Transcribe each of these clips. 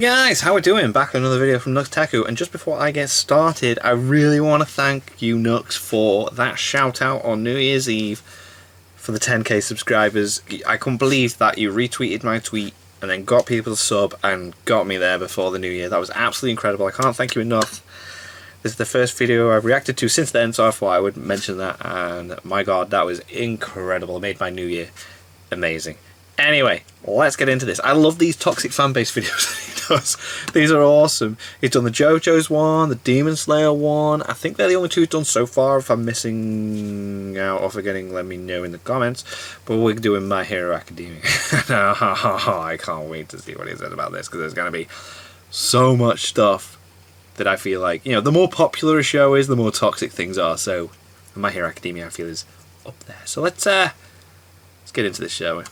Guys, how we doing? Back with another video from Nux, and just before I get started, I really want to thank you Nux for that shout out on New Year's Eve for the 10k subscribers. I couldn't believe that you retweeted my tweet and then got people to sub and got me there before the new year. That was absolutely incredible. I can't thank you enough. This is the first video I've reacted to since then, so I thought I would mention that, and my god, that was incredible. It made my new year amazing. Anyway, let's get into this. I love these toxic fanbase videos that he does. These are awesome. He's done the JoJo's one, the Demon Slayer one. I think they're the only two he's done so far. If I'm missing out or forgetting, let me know in the comments. But we're doing My Hero Academia. I can't wait to see what he says about this, because there's going to be so much stuff that I feel like, you know, the more popular a show is, the more toxic things are. So My Hero Academia, I feel, is up there. So let's get into this, shall we?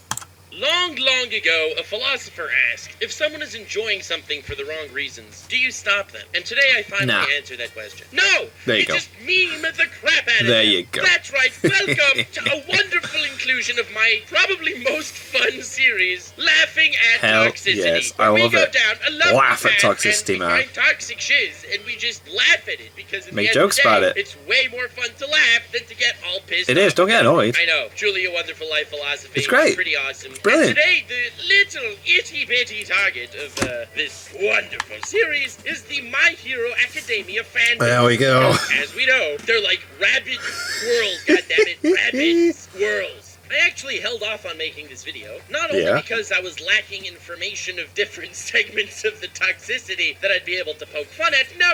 Long ago, a philosopher asked, if someone is enjoying something for the wrong reasons, do you stop them? And today I finally answer that question. No! There you go. Just meme the crap out of There them. you go. That's right. Welcome to a wonderful inclusion of my probably most fun series, Laughing at Toxicity. Yes, I love we go it. down a lovely Laugh at path toxicity, and we man. find toxic shiz, and we just laugh at it, because Make jokes about it. It's way more fun to laugh than to get all pissed It off. is, don't get annoyed. I know. Truly a wonderful life philosophy. It's great. Pretty awesome. Brilliant. And today, the little itty-bitty target of this wonderful series is the My Hero Academia fandom. There we go. As we know, they're like rabid squirrels, goddammit. Rabid squirrels. I actually held off on making this video, not only because I was lacking information of different segments of the toxicity that I'd be able to poke fun at, no,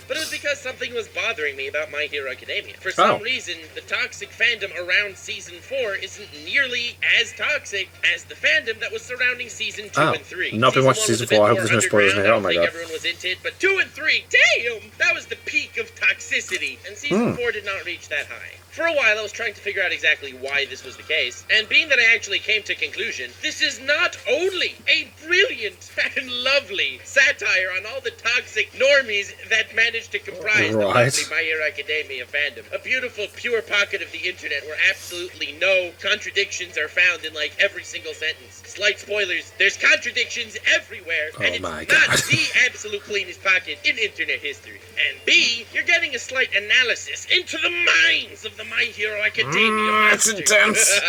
but it was because something was bothering me about My Hero Academia. For some reason, the toxic fandom around Season 4 isn't nearly as toxic as the fandom that was surrounding Season 2 and 3. Not been watching Season 4, I hope there's no spoilers in here, oh my god. Everyone was into it, but 2 and 3, damn! That was the peak of toxicity, and Season 4 did not reach that high. For a while, I was trying to figure out exactly why this was the case, and being that I actually came to conclusion, this is not only a brilliant and lovely satire on all the toxic normies that managed to comprise the lovely My Hero Academia fandom, a beautiful, pure pocket of the internet where absolutely no contradictions are found in, like, every single sentence. Slight spoilers, there's contradictions everywhere, and it's not the absolute cleanest pocket in internet history. And B, you're getting a slight analysis into the minds of the My Hero Academia That's intense.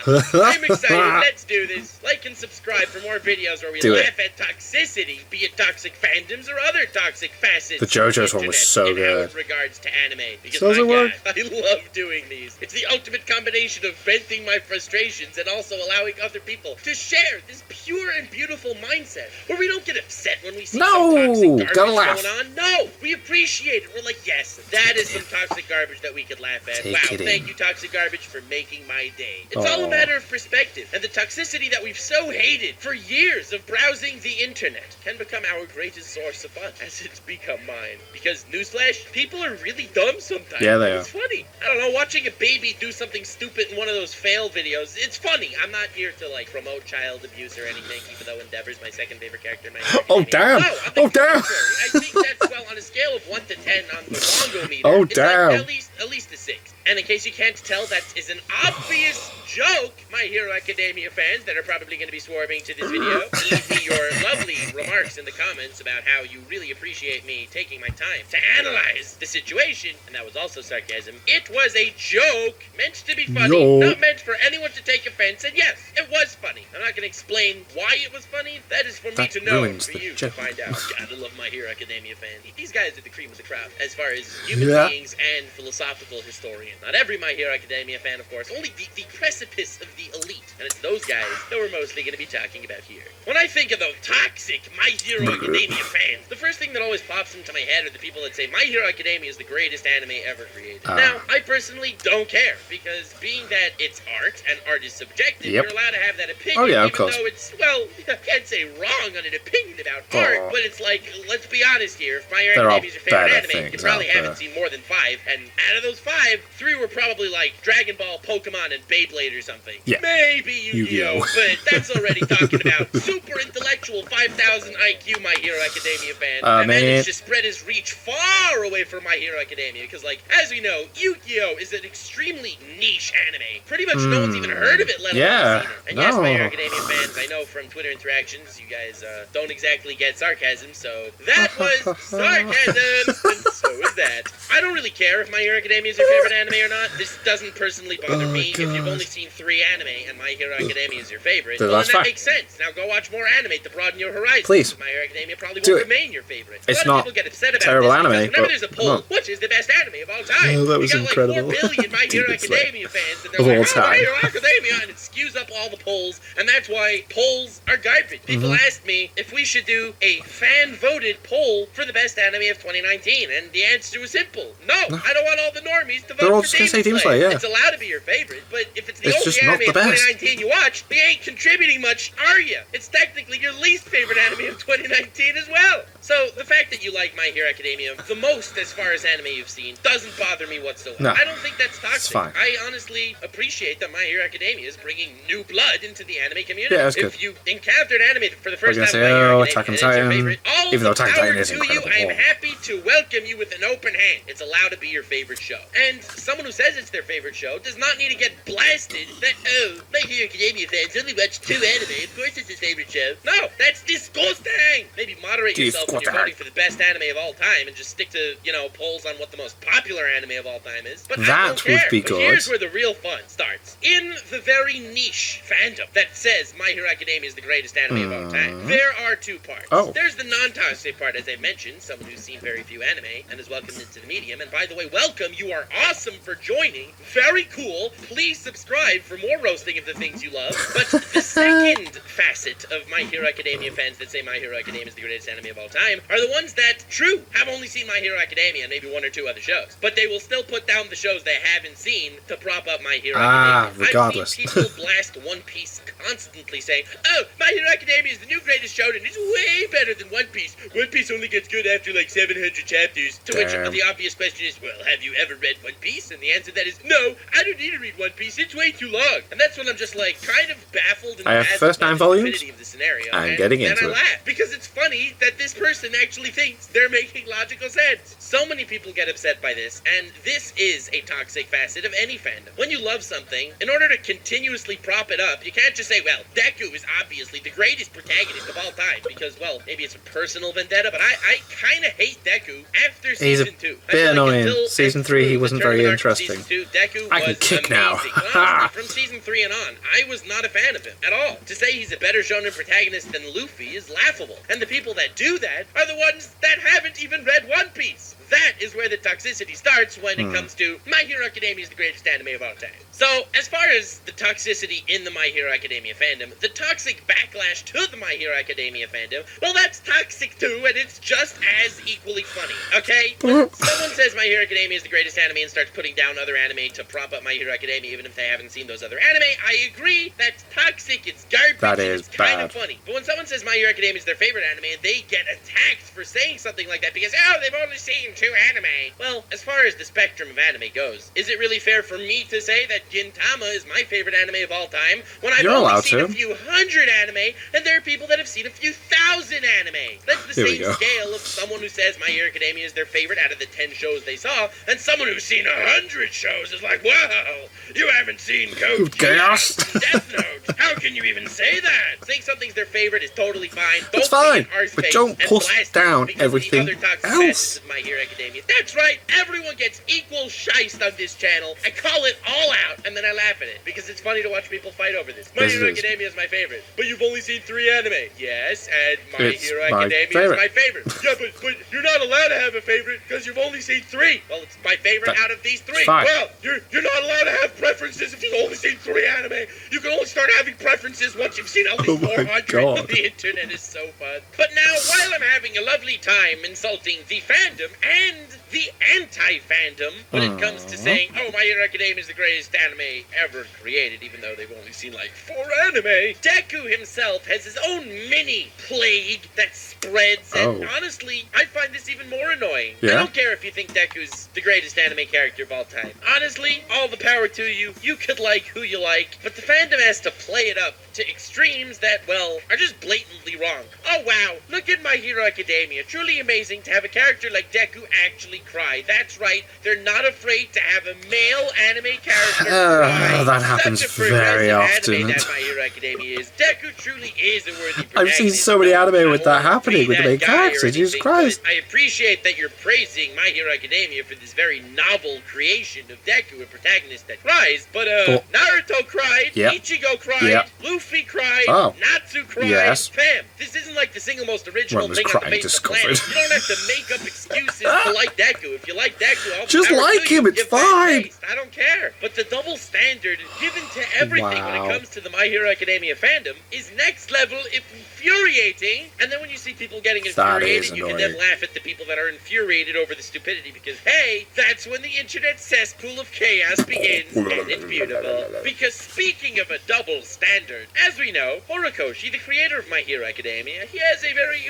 I'm excited. Let's do this. Like and subscribe for more videos where we laugh at toxicity, be it toxic fandoms or other toxic facets. The JoJo's one was so good. In regards to anime, because so my God, I love doing these. It's the ultimate combination of venting my frustrations and also allowing other people to share this pure and beautiful mindset, where we don't get upset when we see some toxic garbage going on. No, we appreciate it. We're like, yes, that is some toxic garbage that we could laugh at. Wow, thank you, toxic garbage, for making my day. It's all a matter of perspective, and the toxicity that we've so hated for years of browsing the internet can become our greatest source of fun, as it's become mine. Because, newsflash, people are really dumb sometimes. Yeah, they are. It's funny. I don't know, watching a baby do something stupid in one of those fail videos, it's funny. I'm not here to, like, promote child abuse or anything, even though Endeavor's my second favorite character in my life. Oh, damn! No, Oh, damn! I think that's, well, on a scale of 1 to 10 on the bongo meter, oh, it's damn! At least a 6. And in case you can't tell, that is an obvious joke, My Hero Academia fans that are probably going to be swarming to this video. Leave me your lovely remarks in the comments about how you really appreciate me taking my time to analyze the situation. And that was also sarcasm. It was a joke, meant to be funny, not meant for anyone to take offense. And yes, it was funny. I'm not going to explain why it was funny. That is for me to know, for you to find out. God, I love My Hero Academia fans. These guys are the cream of the crop as far as human beings and philosophical historians. Not every My Hero Academia fan, of course, only the precipice of the elite, and it's those guys that we're mostly going to be talking about here. When I think of the toxic My Hero Academia fans, the first thing that always pops into my head are the people that say My Hero Academia is the greatest anime ever created. Now, I personally don't care, because being that it's art, and art is subjective, you're allowed to have that opinion, even though it's, well, I can't say wrong on an opinion about art, but it's like, let's be honest here, if My Hero Academia is your favorite anime, you probably haven't seen more than 5, and out of those 5, 3 were probably like Dragon Ball, Pokemon, and Beyblade or something. Yeah. Maybe Yu-Gi-Oh! But that's already talking about super intellectual 5,000 IQ My Hero Academia fans. and managed to spread his reach far away from My Hero Academia, because, like, as we know, Yu-Gi-Oh! Is an extremely niche anime. Pretty much no one's even heard of it, let alone seen it. And yes, My Hero Academia fans, I know from Twitter interactions, you guys don't exactly get sarcasm, so that was sarcasm, and so is that. I don't really care if My Hero Academia is your favorite anime or not. This doesn't personally bother me. God. If you've only seen 3 anime and My Hero Academia is your favorite, well, then that makes sense. Now go watch more anime to broaden your horizons. Please. My Hero Academia probably won't remain your favorite. It's a lot not of people get upset about terrible this anime, whenever but there's a poll, which is the best anime of all time? Oh, that was incredible. Like 4 billion My Hero Academia fans, and they're like, My Hero Academia, and it skews up all the polls, and that's why polls are garbage. People asked me if we should do a fan-voted poll for the best anime of 2019, and the answer was simple. No, I don't want all the normies to vote for Demon Slayer. It's allowed to be your favorite, but if it's the only anime of 2019 you watch, we ain't contributing much, are you? It's technically your least favorite anime of 2019 as well. So the fact that you like My Hero Academia the most as far as anime you've seen doesn't bother me whatsoever. No, I don't think that's toxic. I honestly appreciate that My Hero Academia is bringing new blood into the anime community. Yeah, that's good. If you encountered anime for the first time, My Hero Academia is your favorite, all even though Attack on Titan is incredible. I am happy to welcome you with an open hand. It's allowed to be your favorite show. And someone who says it's their favorite show does not need to get blasted that, oh, My Hero Academia fans only watch 2 anime. Of course it's his favorite show. No, that's disgusting. Maybe moderate yourself when you're voting for the best anime of all time and just stick to, polls on what the most popular anime of all time is. But that would be good. But here's where the real fun starts. In the very niche fandom that says My Hero Academia is the greatest anime of all time, there are 2 parts. There's the non-toxic part, as I mentioned, someone who's seen very few anime and is welcomed into the medium. And by the way, welcome. You are awesome for joining. Very cool. Please subscribe for more roasting of the things you love. But the second facet of My Hero Academia fans that say My Hero Academia is the greatest anime of all time are the ones that, true, have only seen My Hero Academia and maybe 1 or 2 other shows. But they will still put down the shows they haven't seen to prop up My Hero Academia. Regardless. I've seen people blast One Piece constantly saying, oh, My Hero Academia is the new greatest show and it's way better than One Piece. One Piece only gets good after like 700 chapters. To which the obvious question is, well, have you ever read One Piece? And the answer to that is, no, I don't need to read One Piece. It's way too long. And that's when I'm just like kind of baffled and I have first 9 volumes. Of the scenario. I'm getting into it. And I laugh because it's funny that this person actually thinks they're making logical sense. So many people get upset by this, and this is a toxic facet of any fandom. When you love something, in order to continuously prop it up, you can't just say, well, Deku is obviously the greatest protagonist of all time, because, well, maybe it's a personal vendetta, but I kind of hate Deku after season 2. He's a bit annoying. Season 3, he wasn't very interesting. Season 2, Deku I can kick amazing. now. From season 3 and on, I was not a fan of him at all. To say he's a better shonen protagonist than Luffy is laughable. And the people that do that are the ones that haven't even read One Piece. That is where the toxicity starts when it comes to My Hero Academia is the greatest anime of all time. So, as far as the toxicity in the My Hero Academia fandom, the toxic backlash to the My Hero Academia fandom, well, that's toxic too, and it's just as equally funny, okay? When someone says My Hero Academia is the greatest anime and starts putting down other anime to prop up My Hero Academia, even if they haven't seen those other anime, I agree, that's toxic, it's garbage, that is it's kind of funny. But when someone says My Hero Academia is their favorite anime, and they get attacked for saying something like that because, oh, they've only seen 2 anime. Well, as far as the spectrum of anime goes, is it really fair for me to say that Gintama is my favorite anime of all time when I've only seen a few hundred anime and there are people that have seen a few thousand anime? That's the same scale of someone who says My Hero Academia is their favorite out of the 10 shows they saw, and someone who's seen 100 shows is like, wow, you haven't seen Code Geass, Death Note. How can you even say that? Saying something's their favorite is totally fine. It's fine, but don't push down everything else. My Hero Academia. That's right, everyone gets equal shiest on this channel. I call it all out, and then I laugh at it, because it's funny to watch people fight over this. My Hero Academia is my favorite, but you've only seen 3 anime. Yes, and My Hero Academia is my favorite. Yeah, but you're not allowed to have a favorite, because you've only seen 3. Well, it's my favorite out of these 3. Well, you're not allowed to have preferences if you've only seen 3 anime. You can only start having preferences once you've seen at least 400. The internet is so fun. But now, while I'm having a lovely time insulting the fandom and the anti-fandom when it comes to saying, oh, My Hero Academia is the greatest anime ever created, even though they've only seen like 4 anime. Deku himself has his own mini plague that spreads, and honestly, I find this even more annoying. I don't care if you think Deku's the greatest anime character of all time. Honestly, all the power to you. You could like who you like, but the fandom has to play it up to extremes that, well, are just blatantly wrong. Oh wow, look at My Hero Academia. Truly amazing to have a character like Deku actually cry. That's right, they're not afraid to have a male anime character cry. That happens very often. Anime that My Hero Academia is. Deku truly is a worthy protagonist. I've seen so many anime with that happening with the main character. Jesus Christ. I appreciate that you're praising My Hero Academia for this very novel creation of Deku, a protagonist that cries, but Naruto cried, Ichigo cried, Luffy cried, Natsu cried. Fam, this isn't like the single most original thing on the face of the planet. You don't have to make up excuses to like Deku. If you like Deku, I'll just like him, it's fine. I don't care. But the double standard given to everything when it comes to the My Hero Academia fandom is next level infuriating. And then when you see people getting infuriated, you can then laugh at the people that are infuriated over the stupidity because, hey, that's when the internet cesspool of chaos begins, and it's beautiful. Because speaking of a double standard, as we know, Horikoshi, the creator of My Hero Academia, he has a very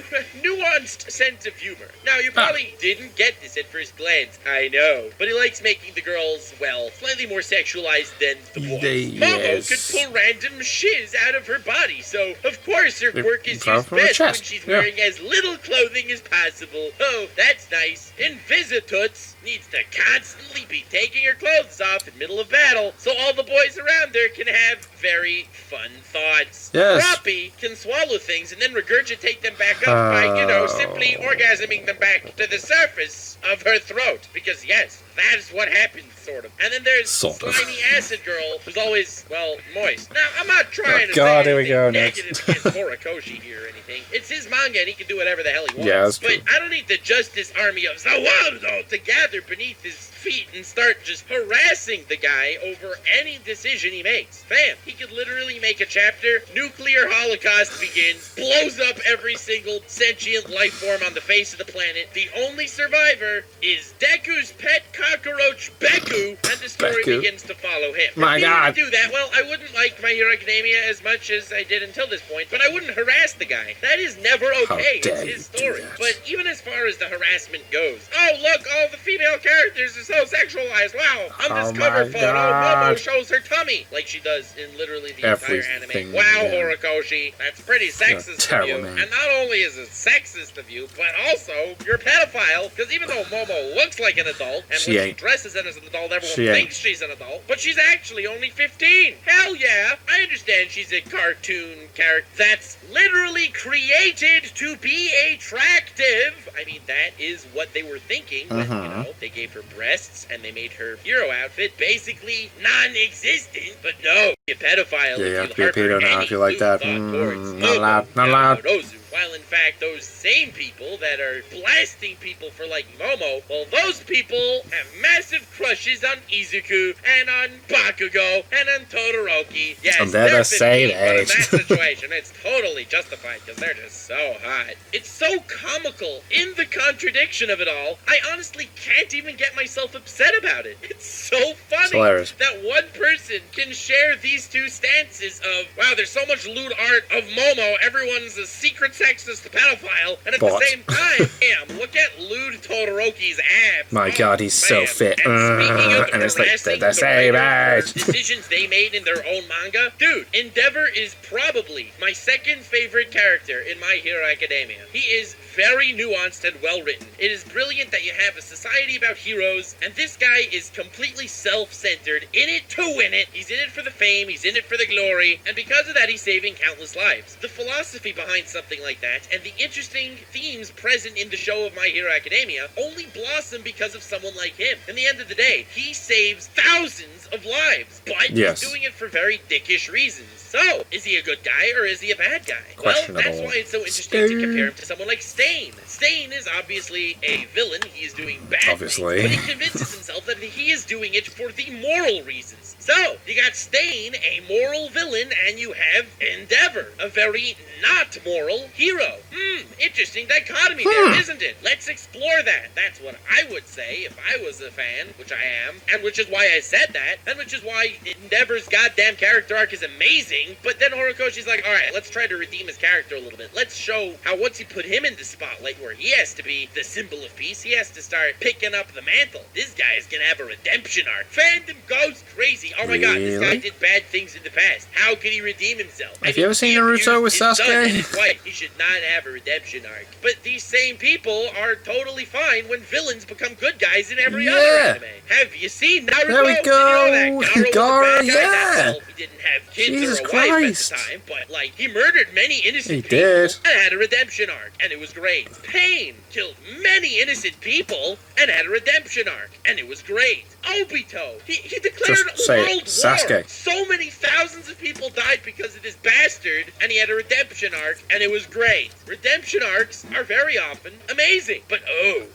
nuanced sense of humor. Now, you probably didn't get this at first glance, I know, but he likes making the girls, well, slightly more sexualized than the boys. Momo could pull random shiz out of her body, so of course her quirk is used best when she's wearing as little clothing as possible. Oh, that's nice. Invisitoots needs to constantly be taking her clothes off in middle of battle, so all the boys around her can have very fun thoughts. Roppy can swallow things and then regurgitate them back up by, simply orgasming them back to the surface of her throat. Because yes, that's what happens, sort of. And then there's Slimy Acid Girl, who's always, well, moist. Now, I'm not trying to say anything negative against Horikoshi here or anything. It's his manga and he can do whatever the hell he wants. But I don't need the Justice Army of Zawado to gather beneath his feet and start just harassing the guy over any decision he makes. Fam, he could literally make a chapter, nuclear holocaust begins, blows up every single sentient life form on the face of the planet. The only survivor is Deku's pet cockroach, Beku, and the story begins to follow him. My God. To do that, well, I wouldn't like My Hero Academia as much as I did until this point, but I wouldn't harass the guy. That is never okay. It's his story. But even as far as the harassment goes, oh, look, all the female characters are so sexualized. Wow, on this cover photo, Momo shows her tummy, like she does in literally the entire anime. Wow, Horikoshi, that's pretty sexist of you. And not only is it sexist of you, but also you're a pedophile, because even though Momo looks like an adult, and when she dresses as an adult, everyone thinks she's an adult, but she's actually only 15. Hell yeah, I understand she's a cartoon character that's literally created to be attractive. I mean, that is what they were thinking when, they gave her breasts and they made her hero outfit basically non-existent. But no, you're a pedophile if you harbor any you like that. Not allowed. Not allowed. While in fact, those same people that are blasting people for liking Momo, well, those people have massive crushes on Izuku and on Bakugo and on Todoroki. Yes, and they're the same age. In that situation, it's totally justified because they're just so hot. It's so comical in the contradiction of it all. I honestly can't even get myself upset about it. It's so funny that one person can share these two stances of, wow, there's so much lewd art of Momo, everyone's a secret sexist pedophile, and at the same time, damn, look at lewd Todoroki's abs. My God, he's so fit. And it's like they're the same age. Decisions they made in their own manga. Dude, Endeavor is probably my second favorite character in My Hero Academia. He is very nuanced and well written. It is brilliant that you have a society about heroes, and this guy is completely self-centered, in it to win it. He's in it for the fame, he's in it for the glory, and because of that, he's saving countless lives. The philosophy behind something like that, and the interesting themes present in the show of My Hero Academia, only blossom because of someone like him. In the end of the day, he saves thousands of lives, but he's doing it for very dickish reasons. So, is he a good guy or is he a bad guy? Well, that's why it's so interesting to compare him to someone like Stain. Stain is obviously a villain. He is doing bad things, but he convinces himself that he is doing it for the moral reasons. So, you got Stain, a moral villain, and you have Endeavor, a very not moral hero. Interesting dichotomy there, isn't it? Let's explore that. That's what I would say if I was a fan, which I am, and which is why I said that, and which is why Endeavor's goddamn character arc is amazing, but then Horikoshi's like, alright, let's try to redeem his character a little bit. Let's show how once you put him in the spotlight where he has to be the symbol of peace, he has to start picking up the mantle. This guy is gonna have a redemption arc. Fandom goes crazy. Oh my god, this guy did bad things in the past. How can he redeem himself? Have you ever seen Naruto with Sasuke? He should not have a redemption arc. But these same people are totally fine when villains become good guys in every other anime. Have you seen Naruto? There we go. Gaara, yeah. He didn't have kids Jesus or a Christ. wife at the time, but like he murdered many innocent people did. and had a redemption arc, and it was great. Pain killed many innocent people and had a redemption arc, and it was great. Obito, he declared Just say world Sasuke. war. So many thousands of people died because of this bastard, and he had a redemption arc, and it was great. Redemption arcs are very often amazing. But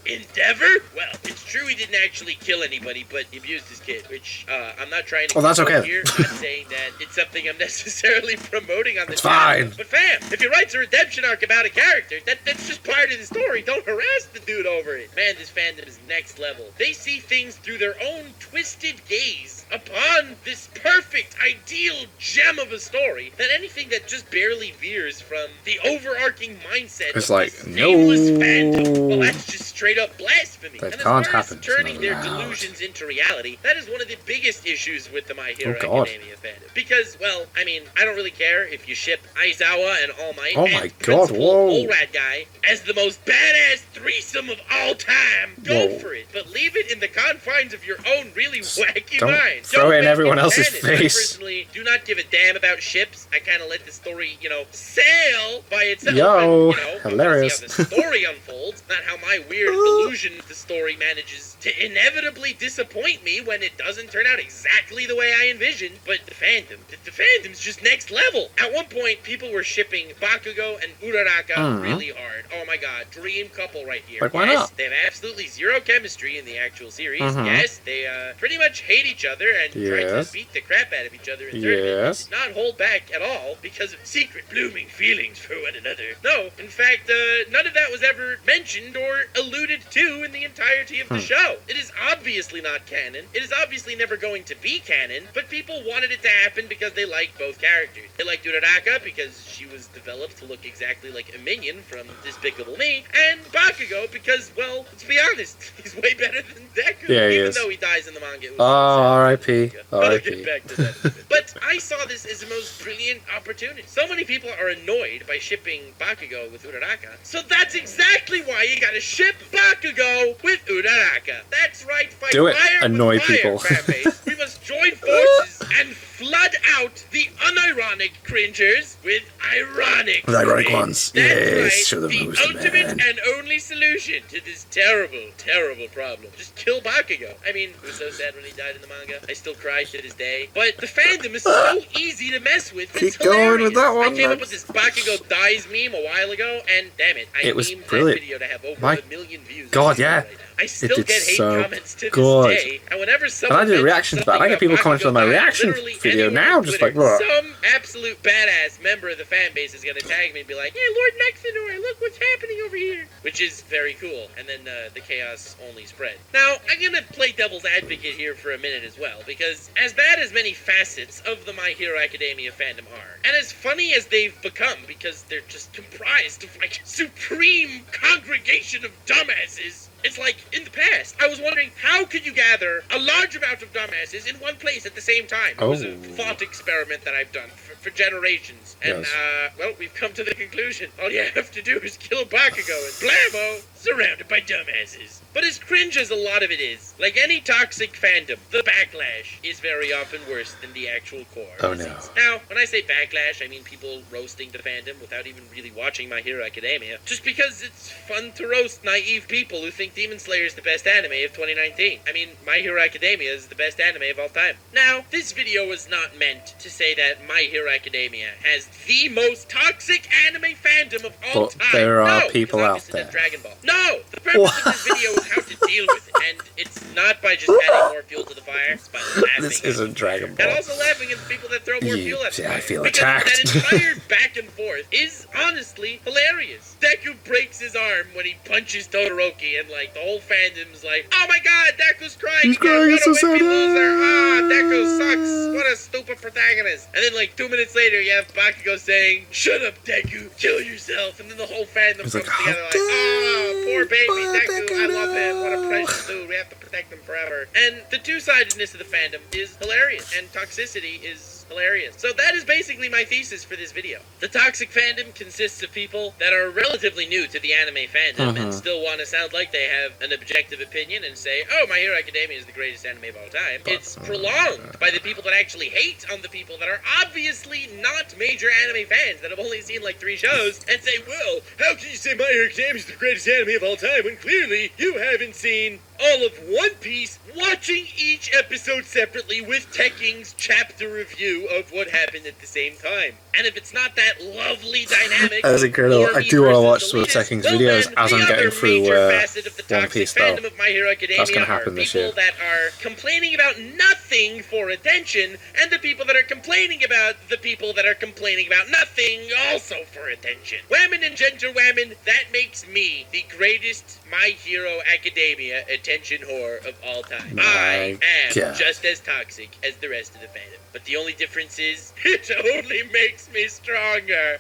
Endeavor? Well, it's true he didn't actually kill anybody, but he abused his kid, which I'm not trying to that's okay. here. I'm not saying that it's something I'm necessarily promoting on the It's channel. fine. But fam, if he writes a redemption arc about a character, that's just part of the story. Don't harass the dude over it. Man, this fandom is next level. They see things through their own twisted gaze upon this perfect, ideal gem of a story, that anything that just barely veers from the overarching mindset It's of like, this nameless no. fandom, well, that's just straight up blasphemy. That and as can't far as happen. It's turning not their allowed. delusions into reality, that is one of the biggest issues with the My Hero Oh, God. Academia fandom. Because, well, I mean, I don't really care if you ship Aizawa and All Might Oh and my God, Principal whoa. Olrad guy as the most badass threesome of all time. Go Whoa. for it, but leave it in the confines of your own really wacky don't mind. throw it in make everyone else's canon. I face. personally do not give a damn about ships. I kind of let the story, sail by itself. Yo, and, hilarious. See how the story unfolds, not how my weird delusion of the story manages to inevitably disappoint me when it doesn't turn out exactly the way I envisioned. But the fandom's just next level. At one point, people were shipping Bakugo and Uraraka really hard. Oh my god, dream couple right here. But why yes, not? they have absolutely zero chemistry in the actual series. Yes, they pretty much hate each other and try to Yes. beat the crap out of each other in tournaments. Yes. Did not hold back at all because of secret blooming feelings for one another. No, in fact, none of that was ever mentioned or alluded to in the entirety of the show. It is obviously not canon. It is obviously never going to be canon, but people wanted it to happen because they liked both characters. They liked Uraraka because she was developed to look exactly like a minion from Despicable Me, and Bakugo because, well, let's be honest, he's way better than Deku, Yeah, he even is. though he dies in the manga. It was Oh, R.I.P. I'll R.I.P. get back to that in a bit. But I saw this as the most brilliant opportunity. So many people are annoyed by shipping Bakugo with Uraraka. So that's exactly why you gotta ship Bakugo with Uraraka. That's right, fight Do it. fire Annoy with fire, people. fanbase. We must join forces and flood out the unironic cringers with ironic With ironic cringe. ones. That's Yes, right, show them the who's the ultimate man. and only solution to this terrible, terrible problem. Just kill Bakugo. I mean, it was so sad when he died in the manga. I still cry to this day. But the fandom is so easy to mess with. Keep It's going with hilarious. that one, I came man. up with this Bakugo dies meme a while ago, and damn it, I It was memed brilliant. that video to have over My 1 million views. God, yeah. Right now. I still did get hate so comments to good. this day, and whenever And someone I did mentions reactions to that. I something get people about commenting on my Bakugo dying, reaction literally video anywhere now, on just Twitter, like, "Bruh." some absolute badass member of the fan base is gonna tag me and be like, "Hey, Lord Nexenor, look what's happening over here," which is very cool. And then the chaos only spread. Now, I'm gonna play devil's advocate here for a minute as well, because as bad as many facets of the My Hero Academia fandom are, and as funny as they've become because they're just comprised of like supreme congregation of dumbasses. It's like, in the past, I was wondering, how could you gather a large amount of dumbasses in one place at the same time? It was a thought experiment that I've done for generations. And, Yes. well, we've come to the conclusion. All you have to do is kill Bakugo and blammo, surrounded by dumbasses. But as cringe as a lot of it is, like any toxic fandom, the backlash is very often worse than the actual core. Oh, no. Now, when I say backlash, I mean people roasting the fandom without even really watching My Hero Academia, just because it's fun to roast naive people who think Demon Slayer is the best anime of 2019. I mean, My Hero Academia is the best anime of all time. Now, this video was not meant to say that My Hero Academia has the most toxic anime fandom of all But time. there are No, people because out obviously there. that's Dragon Ball. No! The purpose of this video is how to deal with it, and it's not by just adding more fuel to the fire, it's by laughing This at isn't the Dragon fire. Ball. And also laughing at the people that throw more fuel at the fire. I feel because attacked. that entire back and forth is honestly hilarious. Deku breaks his arm when he punches Todoroki, and like the whole fandom's like, "Oh my god, Deku's crying! He's crying, What it's so a wimpy sad. loser! Ah, Deku sucks! What a stupid protagonist!" And then like 2 minutes later, you have Bakugo saying, "Shut up, Deku! Kill yourself!" And then the whole fandom comes like, together like, "Oh, poor baby Deku! I love him! What a precious dude! We have to protect him forever." And the two-sidedness of the fandom is hilarious, and toxicity is hilarious. So that is basically my thesis for this video. The toxic fandom consists of people that are relatively new to the anime fandom and still want to sound like they have an objective opinion and say, "Oh, My Hero Academia is the greatest anime of all time." It's prolonged by the people that actually hate on the people that are obviously not major anime fans that have only seen like 3 shows and say, "Well, how can you say My Hero Academia is the greatest anime of all time when clearly you haven't seen all of One Piece, watching each episode separately with Tekking's chapter review of what happened at the same time." And if it's not that lovely dynamic, That's incredible. I Normie do want to watch versus some of elitist, Tekking's well, videos then, as the I'm other getting through major facet of the One toxic Piece, though. fandom of My Hero Academia That's gonna are happen this people year. that are complaining about nothing for attention, and the people that are complaining about the people that are complaining about nothing also for attention. Whammon and Genter Whammon, that makes me the greatest My Hero Academia attention whore of all time. My I am God. just as toxic as the rest of the fandom. But the only difference is, it only makes me stronger.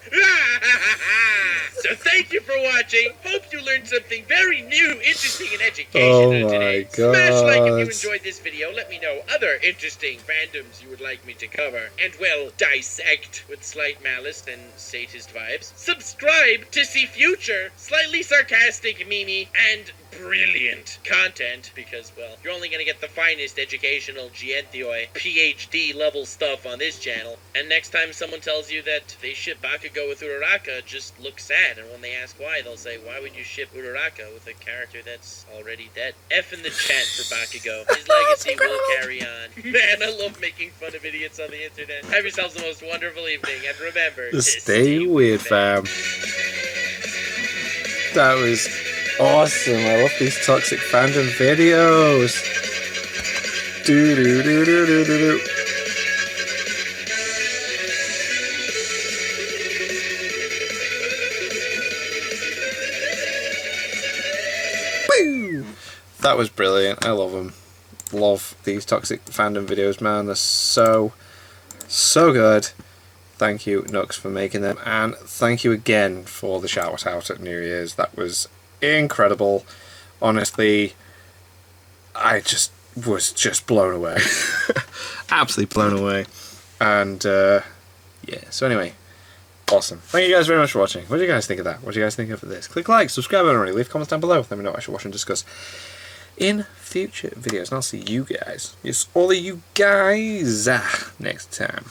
So thank you for watching. Hope you learned something very new, interesting, and educational Oh today. my Smash like if you God. enjoyed this video. Let me know other interesting fandoms you would like me to cover and, well, dissect with slight malice and sadist vibes. Subscribe to see future, slightly sarcastic, memey, and brilliant content because, well, you're only going to get the finest educational Gientioi PhD level stuff on this channel. And next time someone tells you that they ship Bakugo with Uraraka, just look sad, and when they ask why, they'll say, "Why would you ship Uraraka with a character that's already dead?" F in the chat for Bakugo. His legacy will carry on. Man, I love making fun of idiots on the internet. Have yourselves the most wonderful evening, and remember to Stay weird, fam. That was awesome. I love these toxic fandom videos. Do do do do do do do. Woo! That was brilliant. I love them. Love these toxic fandom videos, man. They're so good. Thank you, Nux, for making them, and thank you again for the shout out at New Year's. That was incredible. Honestly, I was just blown away. Absolutely blown away. And yeah, so anyway, awesome. Thank you guys very much for watching. What do you guys think of that? What do you guys think of this? Click like, subscribe if you already, leave comments down below. Let me know what I should watch and discuss in future videos. And I'll see you guys, yes, all of you guys, next time.